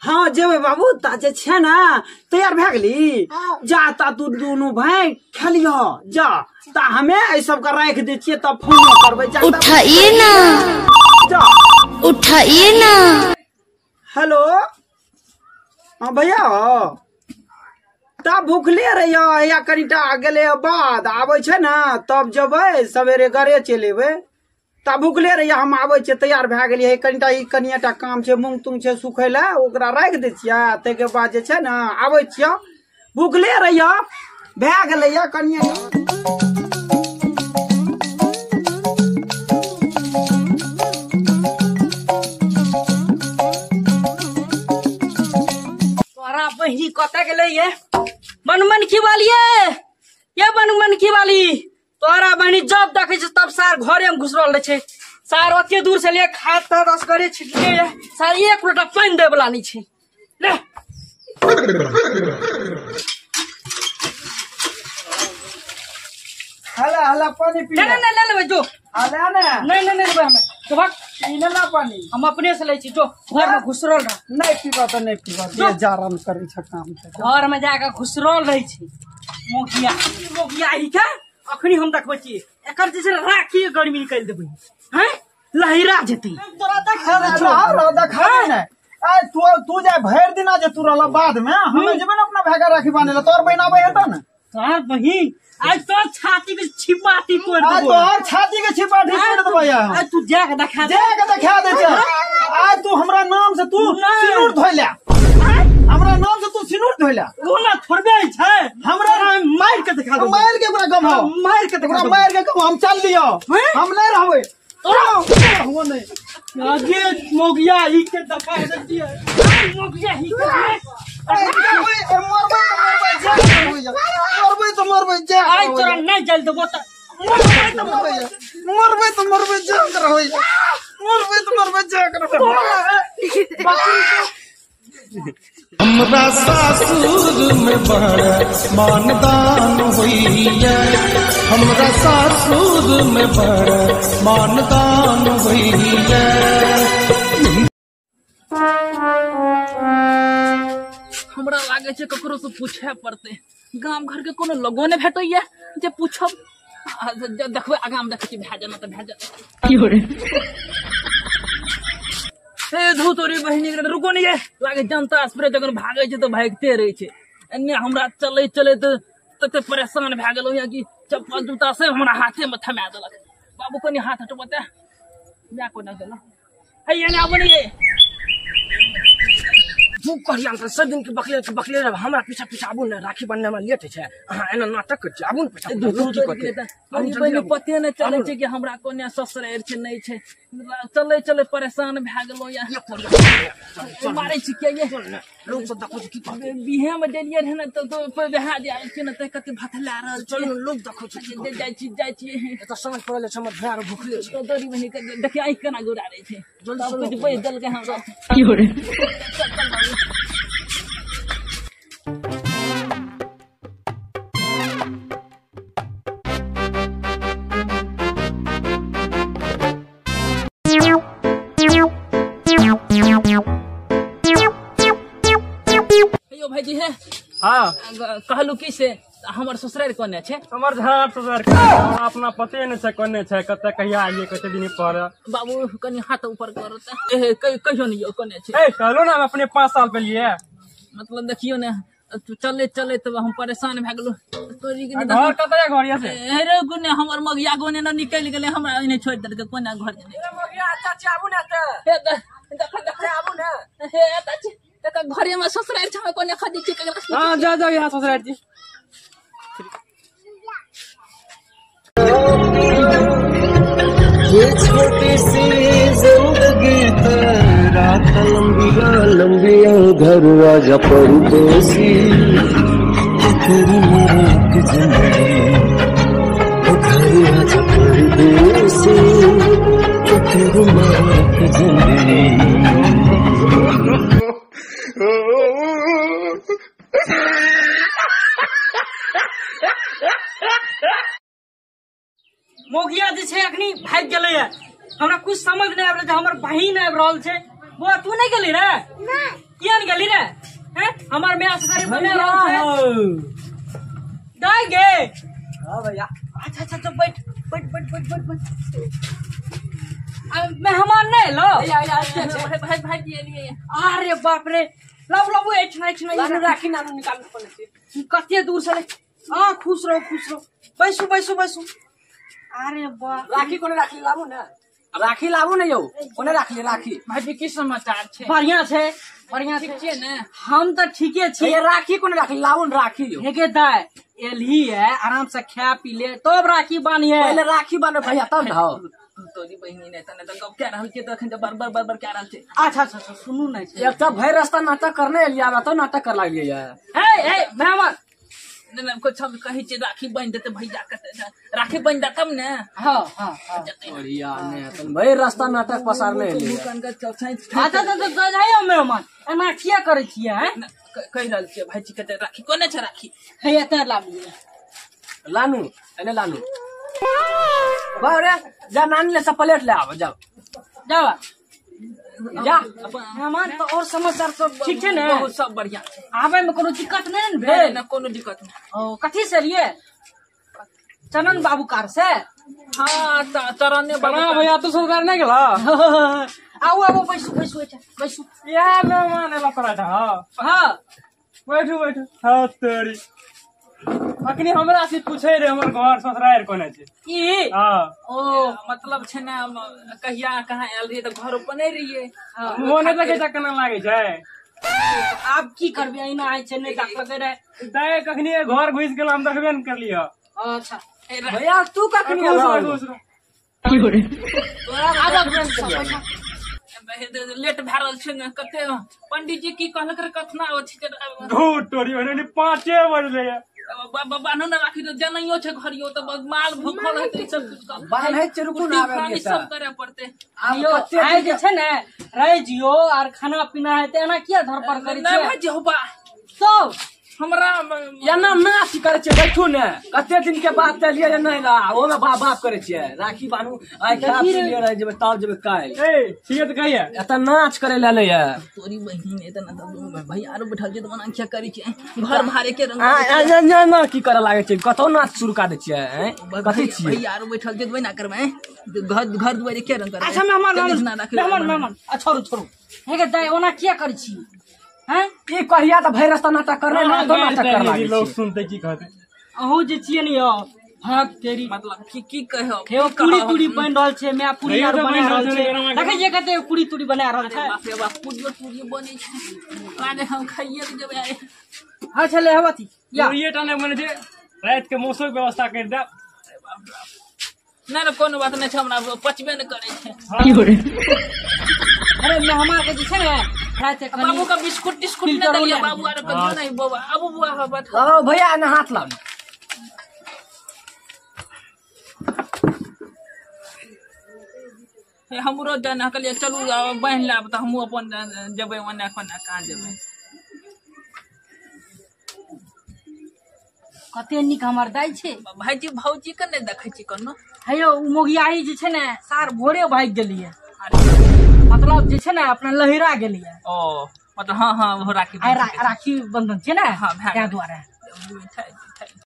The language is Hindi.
हाँ जेबे बाबू ताजे छे ना तैयार भे गेली जा ता तू दोनों भाई खेलियो जा ता हमें ऐ सब का रख दे छिए तब फोन करबे जा उठाइए ना जा उठाइए ना। हेलो हाँ भैया ता भूखले रहियो या कनिटा गेले बाद आवे छे ना तब जबे सवेरे घरे चले एबे ता भूखले रहिया हम आवे छे तैयार भे गेलिए कनिटा ई कनियाटा काम छे मूंग तुंग छे सुखैला ओकरा रख दे छिया ते के बाद जे छे ना आवे छिया भूखले रहिया भे गेलैया कनिया तोरा बहिनी कत गेलै ये बनमन की वाली ये बनमन की वाली तोरा बहनी जब देखे छ तब सार घरे में घुसरल रहे छे सार ओते दूर से ले खात रस करे छिटके सार एक लोटा पानी दे वाला नहीं छे ले हला हला पानी पी नहीं नहीं ले लेबे जो हला ना नहीं नहीं लेबे हमें तो भाग पीले ना पानी हम अपने से ले छी जो घर में घुसरल रह नहीं पीबा तो नहीं पीबा ये जारम करे छ काम घर में जाके घुसरल रही छी मोगिया मोगिया ही का अखनी हम देखबै छी एकर जे राखी गर्मी निकाल देबै हैं लहिरा जेती तोरा देखा ना आ तू जा भर दिना जे तू रहला बाद में हमें जेबे ना अपना भागा राखी बानेला तोर बहिन आबै हेता ना तोर बहिन आज तो छाती के छिपाटी तोड़ देबो आज तोर छाती के छिपाटी तोड़ देबो आज तू जाके देखा दे छ आज तू हमरा नाम से तू सिनुर धोइला हमरा नाम से तू सिनुर धोइला ओना थोड़बे छै हमरा मार के दिखा दो मार के पूरा गम मार के दिखा मार के गम हम चल लियो हम नहीं रहबै वो नहीं आगे मोगिया ही के दफा देती है मोगिया ही मरबै जा आज तोरा नहीं जल देबो त मरबै जा करबै मरबै जा करबै हमरा सासुर में बड़ मानदान होइया हमरा सासुर में बड़ मानदान होइया हमरा लागे छै ककरो से पूछे पड़ते गाम घर के कोनो लोगो ने भेटैया जे पूछब देखबै आगाम देखै छी भे जाना त भे जा की हो रे ए धू तोरी बहिनी के रुको नहीं है लागे जनता स्प्रे जगह भागे छै तो भागते रहे छै एने हमरा चले चले तते परेशान भे गेलौ या कि चप्पल जूता से हमरा हाथे में थमा देलक बाबू कनी हाथ हटबते या को न देला है एने आबो नहीं तू कहिया सब दिन के बकले हमरा पीछा पीछा आबू ने राखी बनने में लेट छै अहाँ एना नाटक कर आबू ने पीछा बहिनी पते न चले छै कि हमरा कोने ससुराल छै नहीं छै चले चले परेशान भे गेलौ या मारे छी के ये लोग सब देखो की करते बिहे में देलिए है ना तो पे बेहा जाय छै न त कते भथला रहल चल लोग देखो जाय छी एत समझ पड़ले छ हमर भार भूखले छै तो दरी बहिनी के देखि आई केना गोरा रे छै जल्दी कुछ बैठ जल के हम की हो रे भाईजी है हाँ कहलू की से हमर ससुराल कोने छै हमर घर ससुर अपना पते न छै कोने छै कते कहिया आइए कते दिन पर बाबू कनी हाथ ऊपर करो त कहियो नहीं कोने छै ए कहलो ना हम अपने 5 साल पे लिए मतलब देखियो ने चले चले तो हम परेशान भे गेलु तोरी के घर कतय घरिया से रे गुने हमर मगिया गोने न निकल गेले हमरा इने छोड़ दे के कोना घर मगिया चाची आबू ना त देख आबू ना हे चाची तक घरे में ससुराल छ कोने खदी छी हां जा जा यहां ससुराल जी ये छोटी सी जिंदगी तेरा लंबिया लंबिया घर राजा परदेसी तेरी मेरी एक जिंदगी घर राजा परदेसी तेरी मेरी एक जिंदगी मोगिया जे छै अखनी भाग गेलै है, हमरा कुछ समझ नहीं आब रहल छै। हमर बहिन आबि रहल छै। वो तू नहीं गेली रे? नहीं। किया नहीं गेली रे? हैं हमर म्याह से करे बने रहल छै। दाई गे। हां भैया। अच्छा अच्छा तो बैठ बैठ बैठ बैठ बैठ बैठ। अब मेहमान नहीं लो भाई भाई ये लिए। अरे बाप रे लब लब एठना राखी नानू निकाल पड़े छै। कते दूर से हां खुश रहो बैसू बैसू बैसू। अरे बा राखी कोने राखी लाबू ना, राखी लाबू ना यौ कोने राखली राखी। भाई की समाचार छै? बढ़िया छै बढ़िया ठीक छै छै ने? हम तो ठीके छी। ये राखी कोने राखली लाबू ना राखी यौ। हेगे दाय एलही है आराम से खा पी ले तब राखी बांधिए। पहले राखी बांधो भैया तब ना। तोरी बहिनी ने तने त गप कह रहल के त अखन त बार बार कह रहल छै। अच्छा अच्छा अच्छा सुनू नहीं छै। एक तो भर रास्ता नाटक करने लिया बा तो नाटक कर लागलिए यार। ए मेहमान ने कुछ हम कहि छै राखी बांध देते भैया कते राखी बांध दे तब ने। हां हां बढ़िया ने तुम भर रास्ता नाटक पसारने लिया। मुकान का चौथाई अच्छा तो गजायो मेहमान एना किया करे छिए हैं? कहि रहल छै भाई जी कते राखी कोने छै राखी? हे एते लाबिए लानू एने लानू बाबू रे जा नानी ले सब प्लेट ले आओ जाओ जाओ जा। मेहमान तो और समाचार सब ठीक छै ने? बहुत सब बढ़िया छै। आवे में कोनो दिक्कत नहीं ने भेल भेल? ना कोनो दिक्कत नहीं। ओ कथी से लिए? चनन बाबू कार से? हां चरने बाबा भैया तू सरकार नहीं गेला? आओ आओ बैसू बैसू बैसू। या मेहमान एला पराठा। हां बैठू बैठू। हाँ तोरी अखनी हमरा से पूछे रे हमर घर ससुराल कोने छै? ई हां ओ मतलब छै ना कहिया कहाँ आयल रहिए त घर पर नहीं रहिए। मोने लगे जा केना लागे छै? आप की करबे एना आइ छै नहीं डाक लगे रे। दाय कखनी घर घुस गेल हम देखबे न कर लियो। अच्छा भैया तू कखनी आलो? लेट भए रहल छै ने कते पंडित जी की कहलक रे कथना अछि झूठ तोरी ओने 5 बजले है। बानो ना राखी तो जनइयो छै घरियो त माल भूखल हेतै सब कुछ का बान्हे छै रुकू ना आवे पानी सब करे पड़ते। आइयो आइ जे छै ने रह जियो और खाना पीना है तेना किया धर पर करै नहीं छै? भाई जी होबा तो हमरा एना नाच करे छै बैठू ने कते दिन के बाद चलिए जे नहीं ला ओ में बाप बाप करे छै राखी बानू आइ खा पी ले रह जेबे तब जेबे काल ए ठीक है तो कहिए एत नाच करे ले ले तोरी बहिन एतना त भैया आरो बैठल छै त मना क्या करै छै घर भारे के रंग ना की करे लागे छै कतो नाच शुरू कर दे छियै हैं कथि छियै भैया आरो बैठल छै त ना करबै घर दुआरे के रंग करबै। अच्छा मेहमान छोड़ू छोड़ू हेगे दाय ओना किया करै छी हैं? की कहिया त भर रास्ता नाटक करने ना तो नाटक कर लागे लोग सुनते की कहते? अहू जे छिए ने यौ भाग तेरी मतलब की कहो हे पूरी पूरी बन रहल छै मैं पूरी आर बना रहल छै देखे जे कते पूरी पूरी बना रहल छै। बाप रे बाप पूरी बनै छै काने हम खाइए जेबै। हां चले हवती या ये टाने मने जे रात के मौसम के व्यवस्था कर दे। ना ना कोनो बात नहीं छै हमरा पचबे न करे छै। अरे मेहमान के जे छै ने रात के बाबू का बिस्कुट टिस्कुट न दलिया बाबू आरो कहियो नहीं बाबा अब बुआ बात ओ भैया ने हाथ लाओ हमरो जाना कहलिए चलू बहन लाब त हमहू अपन जेबै ओने कोना कहाँ जेबै। कते निक हमर दाई छै भाईजी भौजी के नहीं देखै छी कोनो हेयो मोगियाही जे छै ने सार भोरे भाग गेलिए मतलब जे छै ने अपना लहिरा गेलिए। ओ मतलब हाँ हाँ राखी राखी बंधन छै ने हाँ, त्या द्वारा मिठाई